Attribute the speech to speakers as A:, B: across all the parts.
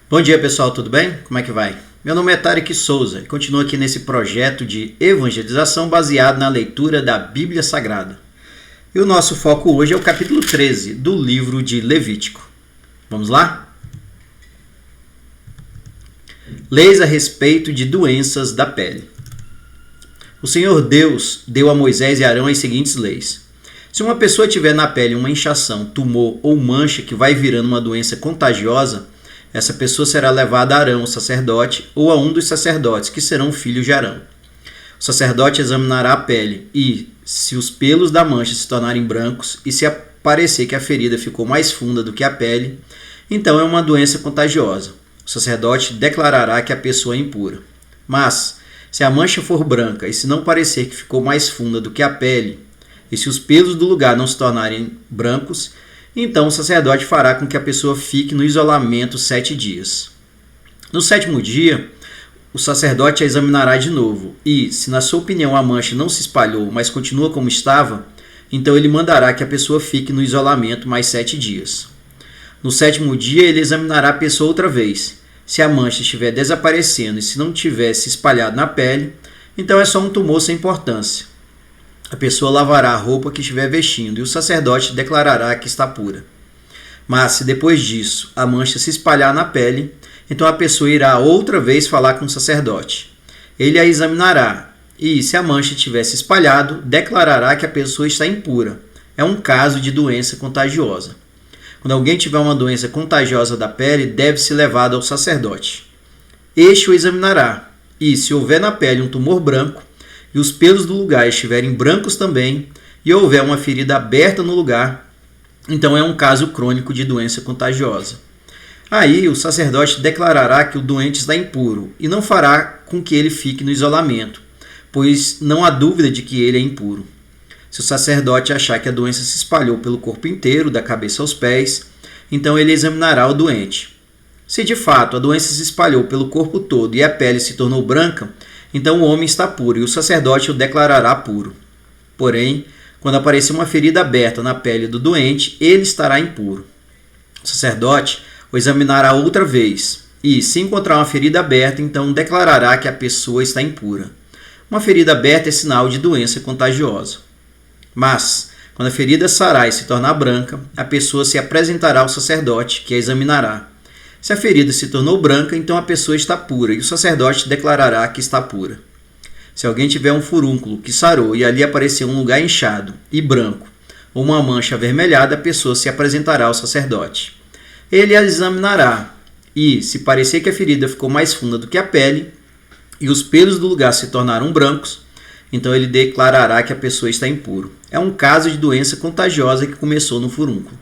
A: Bom dia, pessoal, tudo bem? Como é que vai? Meu nome é Tarek Souza e continuo aqui nesse projeto de evangelização baseado na leitura da Bíblia Sagrada. E o nosso foco hoje é o capítulo 13 do livro de Levítico. Vamos lá? Leis a respeito de doenças da pele. O Senhor Deus deu a Moisés e Arão as seguintes leis. Se uma pessoa tiver na pele uma inchação, tumor ou mancha que vai virando uma doença contagiosa, essa pessoa será levada a Arão, o sacerdote, ou a um dos sacerdotes, que serão filhos de Arão. O sacerdote examinará a pele e, se os pelos da mancha se tornarem brancos e se parecer que a ferida ficou mais funda do que a pele, então é uma doença contagiosa. O sacerdote declarará que a pessoa é impura. Mas, se a mancha for branca e se não parecer que ficou mais funda do que a pele, e se os pelos do lugar não se tornarem brancos, então o sacerdote fará com que a pessoa fique no isolamento 7 dias. No 7º dia, o sacerdote a examinará de novo e, se na sua opinião a mancha não se espalhou, mas continua como estava, então ele mandará que a pessoa fique no isolamento mais 7 dias. No 7º dia, ele examinará a pessoa outra vez. Se a mancha estiver desaparecendo e se não tiver se espalhado na pele, então é só um tumor sem importância. A pessoa lavará a roupa que estiver vestindo e o sacerdote declarará que está pura. Mas, se depois disso a mancha se espalhar na pele, então a pessoa irá outra vez falar com o sacerdote. Ele a examinará e, se a mancha tiver se espalhado, declarará que a pessoa está impura. É um caso de doença contagiosa. Quando alguém tiver uma doença contagiosa da pele, deve ser levado ao sacerdote. Este o examinará e, se houver na pele um tumor branco, e os pelos do lugar estiverem brancos também, e houver uma ferida aberta no lugar, então é um caso crônico de doença contagiosa. Aí o sacerdote declarará que o doente está impuro, e não fará com que ele fique no isolamento, pois não há dúvida de que ele é impuro. Se o sacerdote achar que a doença se espalhou pelo corpo inteiro, da cabeça aos pés, então ele examinará o doente. Se de fato a doença se espalhou pelo corpo todo e a pele se tornou branca, então o homem está puro e o sacerdote o declarará puro. Porém, quando aparecer uma ferida aberta na pele do doente, ele estará impuro. O sacerdote o examinará outra vez e, se encontrar uma ferida aberta, então declarará que a pessoa está impura. Uma ferida aberta é sinal de doença contagiosa. Mas, quando a ferida sarar e se tornar branca, a pessoa se apresentará ao sacerdote, que a examinará. Se a ferida se tornou branca, então a pessoa está pura e o sacerdote declarará que está pura. Se alguém tiver um furúnculo que sarou e ali aparecer um lugar inchado e branco ou uma mancha avermelhada, a pessoa se apresentará ao sacerdote. Ele a examinará e, se parecer que a ferida ficou mais funda do que a pele e os pelos do lugar se tornaram brancos, então ele declarará que a pessoa está impura. É um caso de doença contagiosa que começou no furúnculo.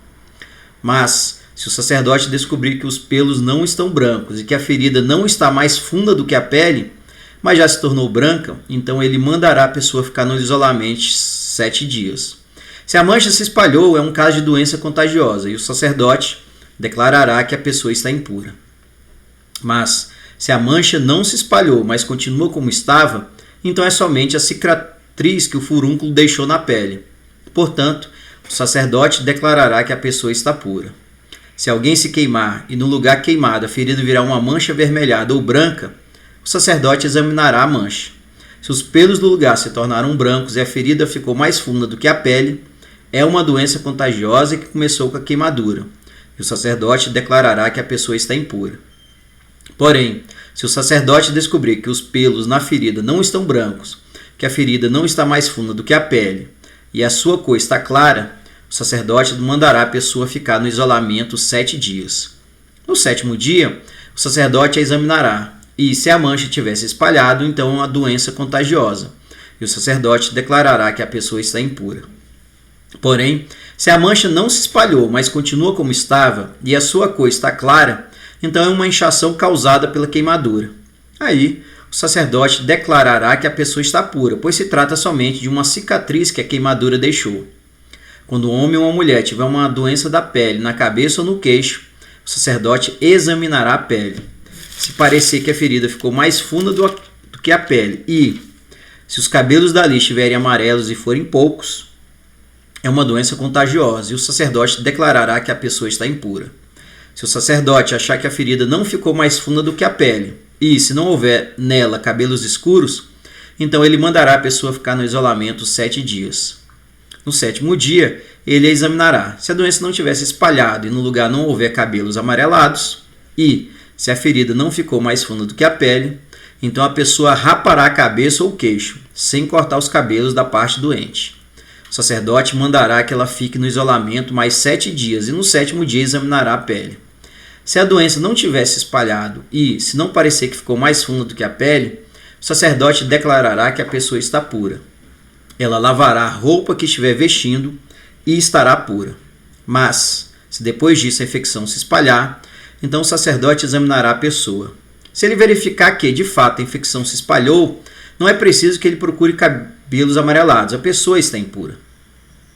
A: Mas, se o sacerdote descobrir que os pelos não estão brancos e que a ferida não está mais funda do que a pele, mas já se tornou branca, então ele mandará a pessoa ficar no isolamento 7 dias. Se a mancha se espalhou, é um caso de doença contagiosa e o sacerdote declarará que a pessoa está impura. Mas, se a mancha não se espalhou, mas continua como estava, então é somente a cicatriz que o furúnculo deixou na pele. Portanto, o sacerdote declarará que a pessoa está pura. Se alguém se queimar e no lugar queimado a ferida virar uma mancha avermelhada ou branca, o sacerdote examinará a mancha. Se os pelos do lugar se tornaram brancos e a ferida ficou mais funda do que a pele, é uma doença contagiosa que começou com a queimadura, e o sacerdote declarará que a pessoa está impura. Porém, se o sacerdote descobrir que os pelos na ferida não estão brancos, que a ferida não está mais funda do que a pele e a sua cor está clara, o sacerdote mandará a pessoa ficar no isolamento 7 dias. No 7º dia, o sacerdote a examinará, e se a mancha tivesse espalhado, então é uma doença contagiosa, e o sacerdote declarará que a pessoa está impura. Porém, se a mancha não se espalhou, mas continua como estava, e a sua cor está clara, então é uma inchação causada pela queimadura. Aí, o sacerdote declarará que a pessoa está pura, pois se trata somente de uma cicatriz que a queimadura deixou. Quando um homem ou uma mulher tiver uma doença da pele na cabeça ou no queixo, o sacerdote examinará a pele. Se parecer que a ferida ficou mais funda do que a pele e, se os cabelos dali estiverem amarelos e forem poucos, é uma doença contagiosa e o sacerdote declarará que a pessoa está impura. Se o sacerdote achar que a ferida não ficou mais funda do que a pele, e se não houver nela cabelos escuros, então ele mandará a pessoa ficar no isolamento 7 dias. No 7º dia, ele a examinará. Se a doença não tiver se espalhado e no lugar não houver cabelos amarelados, e se a ferida não ficou mais funda do que a pele, então a pessoa rapará a cabeça ou o queixo, sem cortar os cabelos da parte doente. O sacerdote mandará que ela fique no isolamento mais 7 dias e no 7º dia examinará a pele. Se a doença não tiver se espalhado e se não parecer que ficou mais funda do que a pele, o sacerdote declarará que a pessoa está pura. Ela lavará a roupa que estiver vestindo e estará pura. Mas, se depois disso a infecção se espalhar, então o sacerdote examinará a pessoa. Se ele verificar que, de fato, a infecção se espalhou, não é preciso que ele procure cabelos amarelados. A pessoa está impura.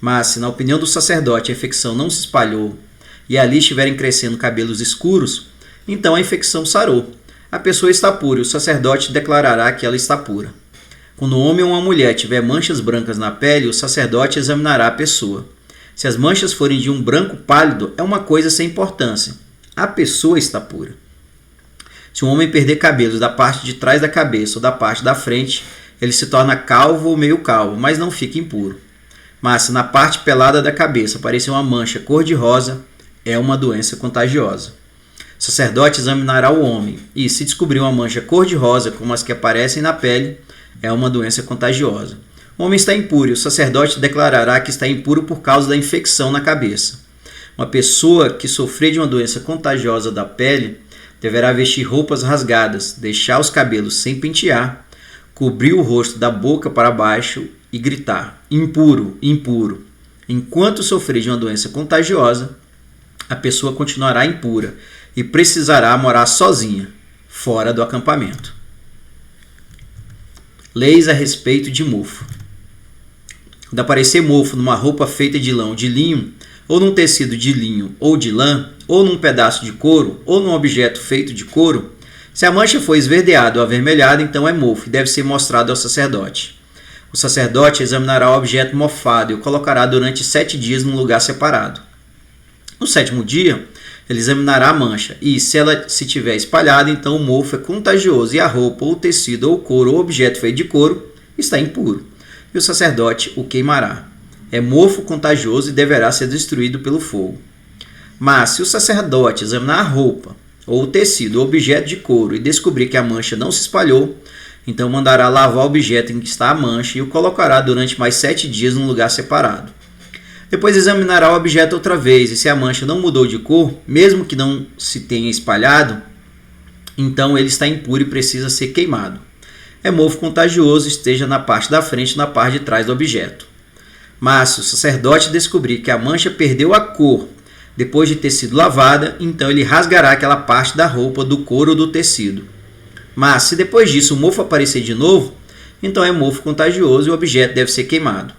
A: Mas, se na opinião do sacerdote a infecção não se espalhou e ali estiverem crescendo cabelos escuros, então a infecção sarou. A pessoa está pura e o sacerdote declarará que ela está pura. Quando um homem ou uma mulher tiver manchas brancas na pele, o sacerdote examinará a pessoa. Se as manchas forem de um branco pálido, é uma coisa sem importância. A pessoa está pura. Se um homem perder cabelos da parte de trás da cabeça ou da parte da frente, ele se torna calvo ou meio calvo, mas não fica impuro. Mas se na parte pelada da cabeça aparecer uma mancha cor-de-rosa, é uma doença contagiosa. O sacerdote examinará o homem e, se descobrir uma mancha cor-de-rosa como as que aparecem na pele, é uma doença contagiosa. O homem está impuro e o sacerdote declarará que está impuro por causa da infecção na cabeça. Uma pessoa que sofrer de uma doença contagiosa da pele deverá vestir roupas rasgadas, deixar os cabelos sem pentear, cobrir o rosto da boca para baixo e gritar: impuro, impuro. Enquanto sofrer de uma doença contagiosa, a pessoa continuará impura e precisará morar sozinha, fora do acampamento. Leis a respeito de mofo. Quando aparecer mofo numa roupa feita de lã ou de linho, ou num tecido de linho ou de lã, ou num pedaço de couro, ou num objeto feito de couro, se a mancha for esverdeada ou avermelhada, então é mofo e deve ser mostrado ao sacerdote. O sacerdote examinará o objeto mofado e o colocará durante 7 dias num lugar separado. No 7º dia, ele examinará a mancha e, se ela se tiver espalhada, então o mofo é contagioso e a roupa, ou tecido, ou couro, ou objeto feito de couro está impuro. E o sacerdote o queimará. É mofo contagioso e deverá ser destruído pelo fogo. Mas, se o sacerdote examinar a roupa, ou o tecido, ou objeto de couro e descobrir que a mancha não se espalhou, então mandará lavar o objeto em que está a mancha e o colocará durante mais 7 dias num lugar separado. Depois examinará o objeto outra vez e se a mancha não mudou de cor, mesmo que não se tenha espalhado, então ele está impuro e precisa ser queimado. É mofo contagioso, esteja na parte da frente ou na parte de trás do objeto. Mas se o sacerdote descobrir que a mancha perdeu a cor depois de ter sido lavada, então ele rasgará aquela parte da roupa, do couro ou do tecido. Mas se depois disso o mofo aparecer de novo, então é mofo contagioso e o objeto deve ser queimado.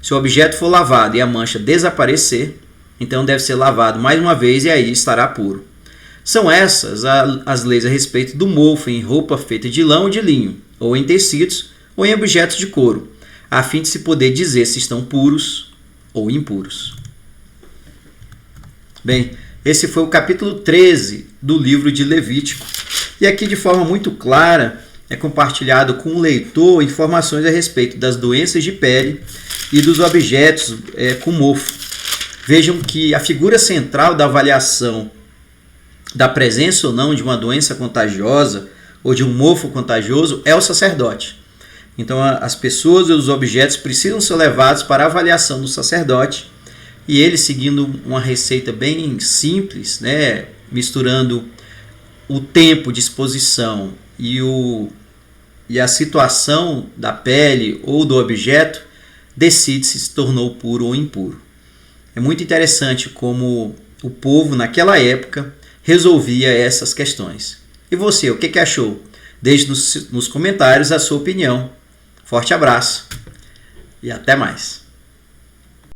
A: Se o objeto for lavado e a mancha desaparecer, então deve ser lavado mais uma vez e aí estará puro. São essas as leis a respeito do mofo em roupa feita de lã ou de linho, ou em tecidos, ou em objetos de couro, a fim de se poder dizer se estão puros ou impuros. Bem, esse foi o capítulo 13 do livro de Levítico. E aqui, de forma muito clara, é compartilhado com o leitor informações a respeito das doenças de pele e dos objetos com mofo. Vejam que a figura central da avaliação da presença ou não de uma doença contagiosa ou de um mofo contagioso é o sacerdote. Então, as pessoas e os objetos precisam ser levados para a avaliação do sacerdote e ele, seguindo uma receita bem simples, misturando o tempo de exposição e a situação da pele ou do objeto, decide se tornou puro ou impuro. É muito interessante como o povo, naquela época, resolvia essas questões. E você, o que achou? Deixe nos comentários a sua opinião. Forte abraço e até mais.